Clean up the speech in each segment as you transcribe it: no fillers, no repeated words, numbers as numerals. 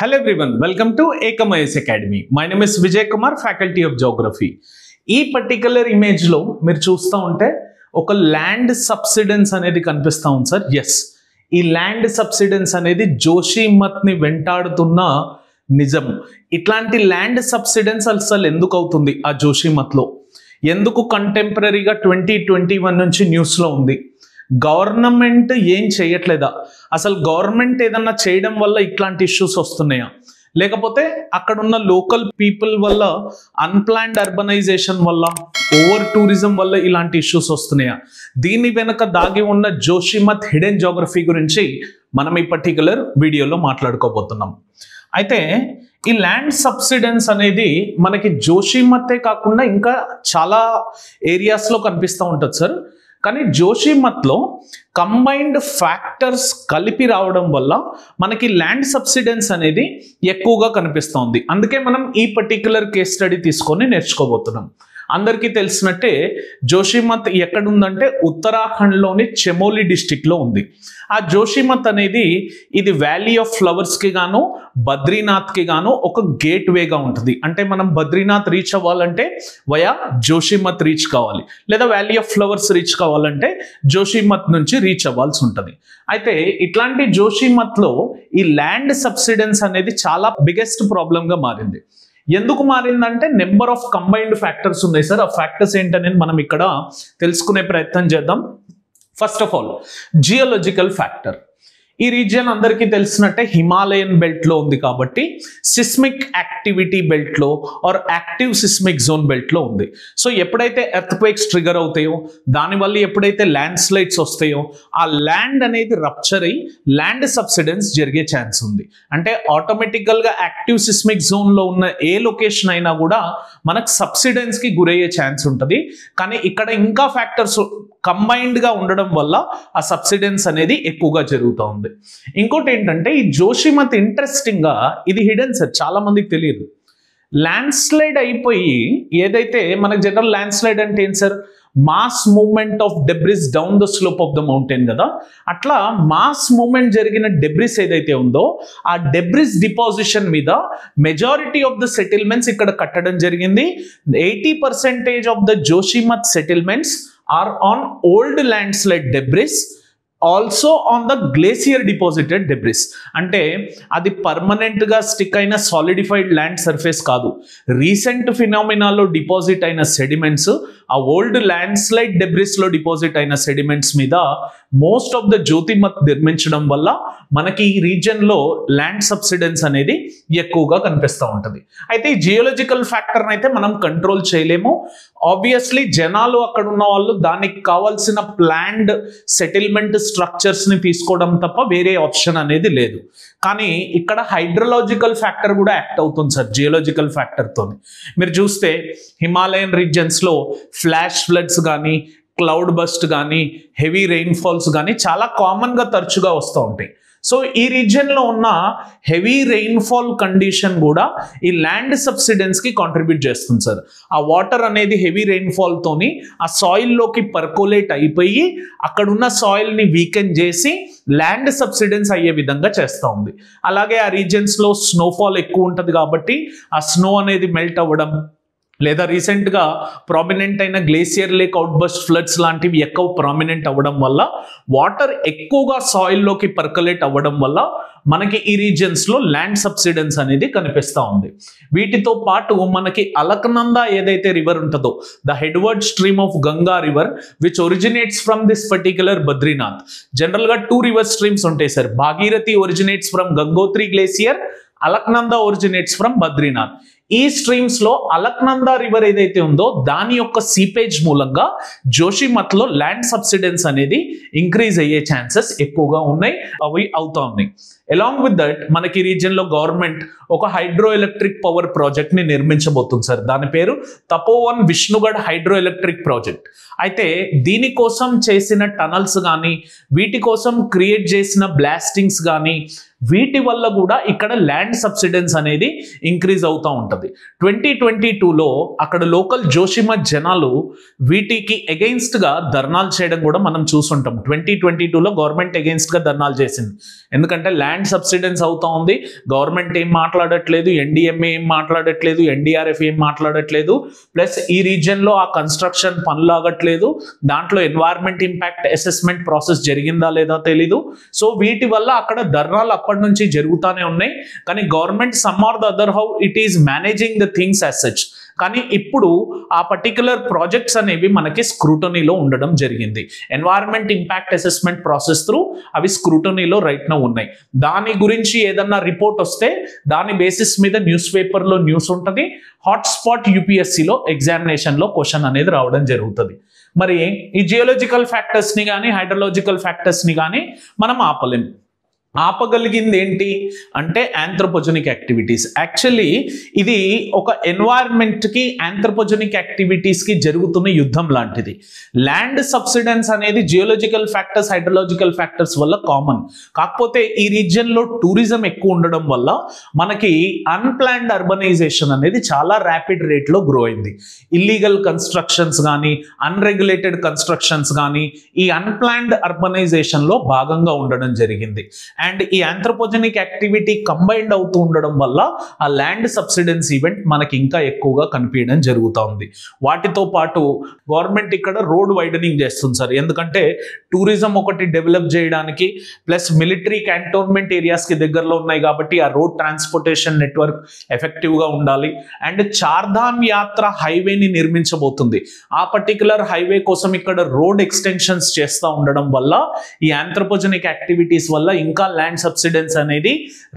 Hello everyone, welcome to Ekam IAS Academy. My name is Vijay Kumar, Faculty of Geography. ఈ particular image లో మీరు చూస్తూ ఉంటే ఒక ల్యాండ్ సబ్సిడెన్స్ అనేది కనిపిస్తా ఉంది సార్. ఎస్, ఈ ల్యాండ్ సబ్సిడెన్స్ అనేది జోషిమత్ ని వెంటాడుతున్న నిజం. ఇట్లాంటి ల్యాండ్ సబ్సిడెన్స్ అసలు ఎందుకు అవుతుంది ఆ జోషిమత్ లో, ఎందుకు కంటెంపరీగా 2021 నుంచి న్యూస్ లో ఉంది? గవర్నమెంట్ ఏం చేయట్లేదా? అసలు గవర్నమెంట్ ఏదన్నా చేయడం వల్ల ఇట్లాంటి ఇష్యూస్ వస్తున్నాయా, లేకపోతే అక్కడ ఉన్న లోకల్ పీపుల్ వల్ల, అన్ప్లాన్డ్ అర్బనైజేషన్ వల్ల, ఓవర్ టూరిజం వల్ల ఇలాంటి ఇష్యూస్ వస్తున్నాయా? దీని వెనక దాగి ఉన్న జోషిమత్ హిడెన్ జోగ్రఫీ గురించి మనం ఈ పర్టికులర్ వీడియోలో మాట్లాడుకోబోతున్నాం. అయితే ఈ ల్యాండ్ సబ్సిడెన్స్ అనేది మనకి జోషిమత్తే కాకుండా ఇంకా చాలా ఏరియాస్లో కనిపిస్తూ ఉంటుంది సార్. కానీ జోషిమత్లో కంబైన్డ్ ఫ్యాక్టర్స్ కలిపి రావడం వల్ల మనకి ల్యాండ్ సబ్సిడెన్స్ అనేది ఎక్కువగా కనిపిస్తోంది. అందుకే మనం ఈ పర్టికులర్ కేస్ స్టడీ తీసుకొని నేర్చుకోబోతున్నాం. అందరికీ తెలిసినట్టే జోషిమత్ ఎక్కడుందంటే ఉత్తరాఖండ్లోని చమోలి డిస్టిక్లో ఉంది. ఆ జోషిమత్ అనేది ఇది వ్యాలీ ఆఫ్ ఫ్లవర్స్కి గాను బద్రీనాథ్కి గాను ఒక గేట్ వేగా ఉంటుంది. అంటే మనం బద్రీనాథ్ రీచ్ అవ్వాలంటే వయా జోషిమత్ రీచ్ కావాలి, లేదా వ్యాలీ ఆఫ్ ఫ్లవర్స్ రీచ్ కావాలంటే జోషిమత్ నుంచి రీచ్ అవ్వాల్సి ఉంటుంది. అయితే ఇట్లాంటి జోషిమత్లో ఈ ల్యాండ్ సబ్సిడెన్స్ అనేది చాలా బిగ్గెస్ట్ ప్రాబ్లంగా మారింది. ఎందుకు మారిందంటే నెంబర్ ఆఫ్ కంబైన్డ్ ఫ్యాక్టర్స్ ఉన్నాయి సార్. ఆ ఫ్యాక్టర్స్ ఏంటనేది మనం ఇక్కడ తెలుసుకునే ప్రయత్నం చేద్దాం. First of all geological factor. ఈ రీజియన్ అందరికీ తెలిసినట్టే హిమాలయన్ బెల్ట్లో ఉంది కాబట్టి సిస్మిక్ యాక్టివిటీ బెల్ట్లో ఆర్ యాక్టివ్ సిస్మిక్ జోన్ బెల్ట్లో ఉంది. సో ఎప్పుడైతే ఎర్త్క్వేక్స్ ట్రిగర్ అవుతాయో, దానివల్ల ఎప్పుడైతే ల్యాండ్ స్లైడ్స్ వస్తాయో, ఆ ల్యాండ్ అనేది రప్చర్ అయ్యి ల్యాండ్ సబ్సిడెన్స్ జరిగే ఛాన్స్ ఉంది. అంటే ఆటోమేటికల్గా యాక్టివ్ సిస్మిక్ జోన్లో ఉన్న ఏ లొకేషన్ అయినా కూడా మనకు సబ్సిడెన్స్కి గురయ్యే ఛాన్స్ ఉంటుంది. కానీ ఇక్కడ ఇంకా ఫ్యాక్టర్స్ కంబైన్డ్గా ఉండడం వల్ల ఆ సబ్సిడెన్స్ అనేది ఎక్కువగా జరుగుతూ ఉంది. ఇంకోటి ఏంటంటే ఈ జోషిమత్ ఇంట్రెస్టింగ్గా ఇది హిడెన్ సార్, చాలా మందికి తెలియదు. ల్యాండ్ స్లైడ్ అయిపోయి ఏదైతే మనకు జనరల్ ల్యాండ్ స్లైడ్ అంటే ఏంటి sir, mass movement of debris down the slope of the mountain కదా. అట్లా మాస్ మూవ్మెంట్ జరిగిన డెబ్రిస్ ఏదైతే ఉందో ఆ డెబ్రిస్ డిపాజిషన్ మీద మెజారిటీ ఆఫ్ ద సెటిల్మెంట్స్ ఇక్కడ కట్టడం జరిగింది. 80% of the Joshimath settlements are on old landslide debris, also on the glacier deposited debris. అంటే అది పర్మనెంట్ గా స్టిక్ అయిన సాలిడిఫైడ్ ల్యాండ్ సర్ఫేస్ కాదు. రీసెంట్ ఫినామినాలో డిపాజిట్ అయిన సెడిమెంట్స్, ఆ ఓల్డ్ ల్యాండ్ స్లైడ్ డెబ్రిస్ లో డిపాజిట్ అయిన సెడిమెంట్స్ మీద మోస్ట్ ఆఫ్ ద జ్యోతిమత్ నిర్మించడం వల్ల మనకి ఈ రీజియన్ లో ల్యాండ్ సబ్సిడెన్స్ అనేది ఎక్కువగా కనిపిస్తూ ఉంటుంది. అయితే ఈ జియోలాజికల్ ఫ్యాక్టర్ అయితే మనం కంట్రోల్ చేయలేము. ఆబ్వియస్లీ జనాలు అక్కడ ఉన్న వాళ్ళు దానికి కావాల్సిన ప్లాన్డ్ సెటిల్మెంట్ స్ట్రక్చర్స్ ని తీసుకోవడం తప్ప వేరే ఆప్షన్ అనేది లేదు. కానీ ఇక్కడ హైడ్రలాజికల్ ఫ్యాక్టర్ కూడా యాక్ట్ అవుతుంది సార్ జియోలాజికల్ ఫ్యాక్టర్తో. మీరు చూస్తే హిమాలయన్ రీజియన్స్ లో ఫ్లాష్ ఫ్లడ్స్ కానీ, క్లౌడ్ బస్ట్ కానీ, హెవీ రెయిన్ఫాల్స్ కానీ చాలా కామన్గా తరచుగా వస్తూ ఉంటాయి. సో ఈ రీజియన్లో ఉన్న హెవీ రెయిన్ఫాల్ కండిషన్ కూడా ఈ ల్యాండ్ సబ్సిడెన్స్కి కాంట్రిబ్యూట్ చేస్తుంది సార్. ఆ వాటర్ అనేది హెవీ రెయిన్ఫాల్తోని ఆ సాయిల్లోకి పర్కోలేట్ అయిపోయి అక్కడున్న సాయిల్ని వీకెన్ చేసి ల్యాండ్ సబ్సిడెన్స్ అయ్యే విధంగా చేస్తూ ఉంది. అలాగే ఆ రీజియన్స్లో స్నోఫాల్ ఎక్కువ ఉంటుంది కాబట్టి ఆ స్నో అనేది మెల్ట్ అవ్వడం, లేదా రీసెంట్గా ప్రామినెంట్ అయిన గ్లేసియర్ లేక్ అవుట్బస్ట్ ఫ్లడ్స్ లాంటివి ఎక్కువ ప్రామినెంట్ అవ్వడం వల్ల వాటర్ ఎక్కువగా సాయిల్లోకి పర్కలేట్ అవ్వడం వల్ల మనకి ఈ రీజియన్స్లో ల్యాండ్ సబ్సిడెన్స్ అనేది కనిపిస్తూ ఉంది. వీటితో పాటు మనకి అలకనంద ఏదైతే రివర్ ఉంటుందో, the headward stream of Ganga river which originates from this particular Badrinath. జనరల్గా 2 రివర్ స్ట్రీమ్స్ ఉంటాయి sir. Bhagirathi originates from Gangotri glacier, Alaknanda originates from Badrinath. ఈ స్ట్రీమ్స్ లో అలక్నంద రివర్ ఏదైతే ఉందో దాని యొక్క సీపేజ్ మూలంగా జోషిమత్లో ల్యాండ్ సబ్సిడెన్స్ అనేది ఇంక్రీజ్ అయ్యే ఛాన్సెస్ ఎక్కువగా ఉన్నాయి, అవి అవుతా ఉన్నాయి. అలాంగ్ విత్ దట్ మనకి రీజియన్ లో గవర్నమెంట్ ఒక హైడ్రో ఎలక్ట్రిక్ పవర్ ప్రాజెక్ట్ ని నిర్మించబోతుంది సార్. దాని పేరు తపోవన్ విష్ణుగఢ్ హైడ్రో ఎలక్ట్రిక్ ప్రాజెక్ట్. అయితే దీనికోసం చేసిన టనల్స్ కానీ, వీటి కోసం క్రియేట్ చేసిన బ్లాస్టింగ్స్ కానీ, వీటి వల్ల కూడా ఇక్కడ ల్యాండ్ సబ్సిడెన్స్ అనేది ఇంక్రీజ్ అవుతూ ఉంటుంది. ఉంటుంది. 2022లో అక్కడ లోకల్ జోషిమఠ్ జనాలు వీటికి అగెయిన్స్ట్గా ధర్నాలు చేయడం కూడా మనం చూసుంటాం. 2022లో గవర్నమెంట్ అగెయిన్స్ట్గా ధర్నాలు చేసింది. ఎందుకంటే ల్యాండ్ సబ్సిడెన్స్ అవుతా ఉంది, గవర్నమెంట్ ఏం మాట్లాడట్లేదు, ఎన్డీఎంఏ ఏం మాట్లాడట్లేదు, ఎన్డీఆర్ఎఫ్ ఏం మాట్లాడట్లేదు, ప్లస్ ఈ రీజియన్లో ఆ కన్స్ట్రక్షన్ పనులాగట్లేదు, దాంట్లో ఎన్వైర్న్మెంట్ ఇంపాక్ట్ అసెస్మెంట్ ప్రాసెస్ జరిగిందా లేదా తెలీదు. సో వీటి వల్ల అక్కడ ధర్నాలు అప్పటి నుంచి జరుగుతూనే ఉన్నాయి. కానీ government some or the other how it is managing the things as such. కానీ ఇప్పుడు ఆ పర్టికులర్ ప్రాజెక్ట్స్ అనేవి మనకి స్క్రూటనీలో ఉండడం జరిగింది. Environment impact assessment process through అవి స్క్రూటనీలో రైట్ నౌ ఉన్నాయి. దాని గురించి ఏదన్నా రిపోర్ట్ వస్తే దాని బేసిస్ మీద న్యూస్ పేపర్లో న్యూస్ ఉంటుంది, హాట్స్పాట్ యూపీఎస్సీలో ఎగ్జామినేషన్లో క్వశ్చన్ అనేది రావడం జరుగుతుంది. మరి ఈ జియోలాజికల్ ఫ్యాక్టర్స్ని కానీ హైడ్రలాజికల్ ఫ్యాక్టర్స్ని కానీ మనం ఆపలేం. ఆపగలిగింది ఏంటి అంటే ఆంథ్రోపోజెనిక్ యాక్టివిటీస్. యాక్చువల్లీ ఇది ఒక ఎన్వైర్న్మెంట్కి ఆంథ్రోపోజెనిక్ యాక్టివిటీస్కి జరుగుతున్న యుద్ధం లాంటిది. ల్యాండ్ సబ్సిడెన్స్ అనేది జియోలాజికల్ ఫ్యాక్టర్స్ హైడ్రలాజికల్ ఫ్యాక్టర్స్ వల్ల కామన్. కాకపోతే ఈ రీజియన్లో టూరిజం ఎక్కువ ఉండడం వల్ల మనకి అన్ప్లాన్డ్ అర్బనైజేషన్ అనేది చాలా ర్యాపిడ్ రేట్లో గ్రో అయింది. ఇల్లీగల్ కన్స్ట్రక్షన్స్ కానీ అన్రెగ్యులేటెడ్ కన్స్ట్రక్షన్స్ కానీ ఈ అన్ప్లాన్డ్ అర్బనైజేషన్లో భాగంగా ఉండడం జరిగింది. అండ్ ఈ ఆంథ్రోపోజెనిక్ యాక్టివిటీ కంబైన్డ్ అవుతూ ఉండడం వల్ల ఆ ల్యాండ్ సబ్సిడెన్స్ ఈవెంట్ మనకి ఇంకా ఎక్కువగా కనిపించడం జరుగుతూ ఉంది. వాటితో పాటు గవర్నమెంట్ ఇక్కడ రోడ్ వైడనింగ్ చేస్తుంది సార్. ఎందుకంటే టూరిజం ఒకటి డెవలప్ చేయడానికి, ప్లస్ మిలిటరీ క్యాంటోన్మెంట్ ఏరియాస్కి దగ్గరలో ఉన్నాయి కాబట్టి ఆ రోడ్ ట్రాన్స్పోర్టేషన్ నెట్వర్క్ ఎఫెక్టివ్గా ఉండాలి. అండ్ చార్ధామ్ యాత్ర హైవేని నిర్మించబోతుంది. ఆ పర్టికులర్ హైవే కోసం ఇక్కడ రోడ్ ఎక్స్టెన్షన్స్ చేస్తూ ఉండడం వల్ల ఈ ఆంథ్రోపోజెనిక్ యాక్టివిటీస్ వల్ల ఇంకా ల్యాండ్ సబ్సిడెన్స్ అనేది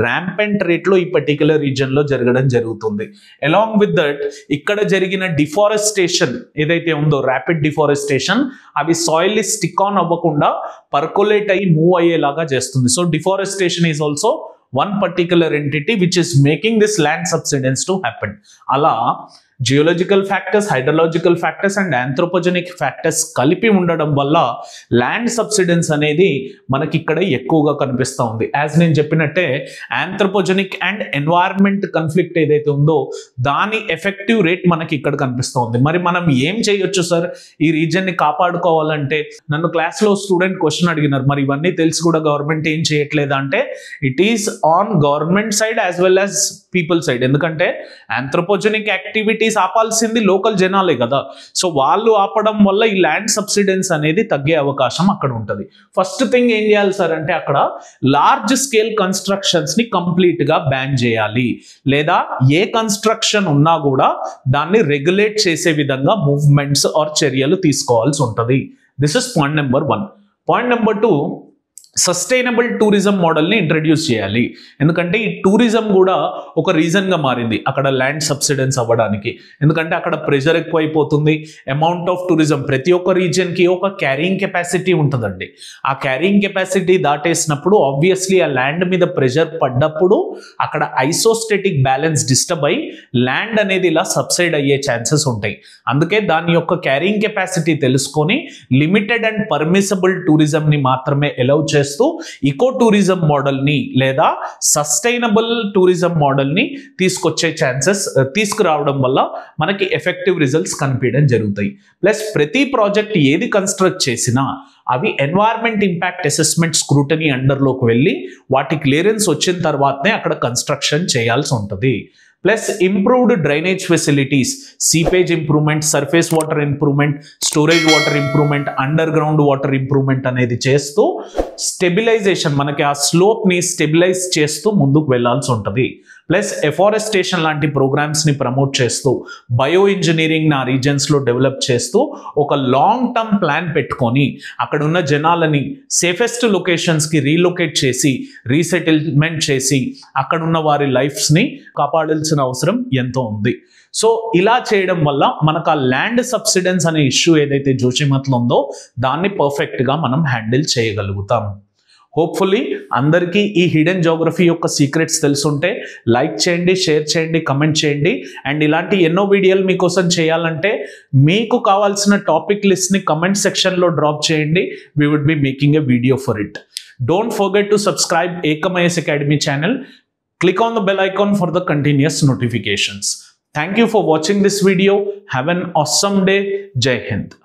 ర్యాంపెంట్ రేట్లో ఈ పర్టికులర్ రీజన్ లో జరగడం జరుగుతుంది. అలాంగ్ విత్ దట్ ఇక్కడ జరిగిన డిఫారెస్టేషన్ ఏదైతే ఉందో, ర్యాపిడ్ డిఫారెస్టేషన్, అవి సాయిల్ ని స్టిక్ ఆన్ అవ్వకుండా పర్కులేట్ అయ్యి మూవ్ అయ్యేలాగా చేస్తుంది. So deforestation is also one particular entity which is making this land subsidence to happen. అలా geological factors, hydrological factors and anthropogenic factors కలిపి ఉండడం వల్ల ల్యాండ్ సబ్సిడెన్స్ అనేది మనకి ఇక్కడ ఎక్కువగా కనిపిస్తూ ఉంది. యాజ్ నేను చెప్పినట్టే ఆంథ్రోపోజెనిక్ అండ్ ఎన్వైర్న్మెంట్ కన్ఫ్లిక్ట్ ఏదైతే ఉందో దాని ఎఫెక్టివ్ రేట్ మనకి ఇక్కడ కనిపిస్తూ ఉంది. మరి మనం ఏం చేయొచ్చు సార్ ఈ రీజియన్ని కాపాడుకోవాలంటే? నన్ను క్లాస్లో స్టూడెంట్ క్వశ్చన్ అడిగినారు, మరి ఇవన్నీ తెలిసి కూడా గవర్నమెంట్ ఏం చేయట్లేదా అంటే, it is on government side as well as people side. ఎందుకంటే ఆంథ్రోపోజెనిక్ యాక్టివిటీస్ ఆపాల్సింది లోకల్ జనాలే కదా. సో వాళ్ళు ఆపడం వల్ల ఈ ల్యాండ్ సబ్సిడెన్స్ అనేది తగ్గే అవకాశం అక్కడ ఉంటుంది. ఫస్ట్ థింగ్ ఏం చేయాలి సార్ అంటే, అక్కడ లార్జ్ స్కేల్ కన్స్ట్రక్షన్స్ ని కంప్లీట్ గా బ్యాన్ చేయాలి, లేదా ఏ కన్స్ట్రక్షన్ ఉన్నా కూడా దాన్ని రెగ్యులేట్ చేసే విధంగా మూవ్మెంట్స్ ఆర్ చర్యలు తీసుకోవాల్సి ఉంటుంది. This is point number 1. Point number 2, sustainable tourism మోడల్ని ఇంట్రడ్యూస్ చేయాలి. ఎందుకంటే ఈ టూరిజం కూడా ఒక రీజన్గా మారింది అక్కడ ల్యాండ్ సబ్సిడెన్స్ అవ్వడానికి. ఎందుకంటే అక్కడ ప్రెషర్ ఎక్కువైపోతుంది. అమౌంట్ ఆఫ్ టూరిజం, ప్రతి ఒక్క రీజియన్కి ఒక క్యారింగ్ కెపాసిటీ ఉంటుందండి. ఆ క్యారింగ్ కెపాసిటీ దాటేసినప్పుడు ఆబ్వియస్లీ ఆ ల్యాండ్ మీద ప్రెషర్ పడ్డప్పుడు అక్కడ ఐసోస్టేటిక్ బ్యాలెన్స్ డిస్టర్బ్ అయ్యి ల్యాండ్ అనేది ఇలా సబ్సైడ్ అయ్యే ఛాన్సెస్ ఉంటాయి. అందుకే దాని యొక్క క్యారింగ్ కెపాసిటీ తెలుసుకొని లిమిటెడ్ అండ్ పర్మిసబుల్ టూరిజంని మాత్రమే అలౌ చేస్తూ ఇకో టూరిజం మోడల్ని లేదా సస్టైనబుల్ టూరిజం మోడల్ని తీసుకురావడం వల్ల మనకి ఎఫెక్టివ్ రిజల్ట్స్ కనిపించడం జరుగుతాయి. ప్లస్ ప్రతి ప్రాజెక్ట్ ఏది కన్స్ట్రక్ట్ చేసినా అవి ఎన్వైర్న్మెంట్ ఇంపాక్ట్ అసెస్మెంట్ స్క్రూటనీ అండర్లోకి వెళ్ళి వాటి క్లియరెన్స్ వచ్చిన తర్వాతనే అక్కడ కన్స్ట్రక్షన్ చేయాల్సి ఉంటుంది. Plus improved drainage facilities, seepage improvement, surface water improvement, storage water improvement, under ground water improvement అనేది చేస్తూ స్టెబిలైజేషన్, మనకి ఆ స్లోప్ని స్టెబిలైజ్ చేస్తూ ముందుకు వెళ్లాల్సి ఉంటుంది. ప్లస్ ఎఫారెస్టేషన్ లాంటి ప్రోగ్రామ్స్ని ప్రమోట్ చేస్తూ బయో ఇంజనీరింగ్ ఆ రీజన్స్లో డెవలప్ చేస్తూ ఒక లాంగ్ టర్మ్ ప్లాన్ పెట్టుకొని అక్కడ ఉన్న జనాలని సేఫెస్ట్ లొకేషన్స్కి రీలొకేట్ చేసి రీసెటిల్మెంట్ చేసి అక్కడ ఉన్న వారి లైఫ్స్ని కాపాడాల్సిన అవసరం ఎంతో ఉంది. సో ఇలా చేయడం వల్ల మనకు ఆ ల్యాండ్ సబ్సిడెన్స్ అనే ఇష్యూ ఏదైతే జోషిమఠ్లో ఉందో దాన్ని పర్ఫెక్ట్గా మనం హ్యాండిల్ చేయగలుగుతాం. హోప్ఫుల్లీ అందరికీ ఈ హిడెన్ జోగ్రఫీ యొక్క సీక్రెట్స్ తెలుసుంటే లైక్ చేయండి, షేర్ చేయండి, కమెంట్ చేయండి. అండ్ ఇలాంటి ఎన్నో వీడియోలు మీకోసం చేయాలంటే మీకు కావాల్సిన టాపిక్ లిస్ట్ని కమెంట్ సెక్షన్లో డ్రాప్ చేయండి. We would be making a video for it. Don't forget to subscribe Ekam IAS Academy channel. Click on the bell icon for the continuous notifications. Thank you for watching this video. Have an awesome day. Jai Hind.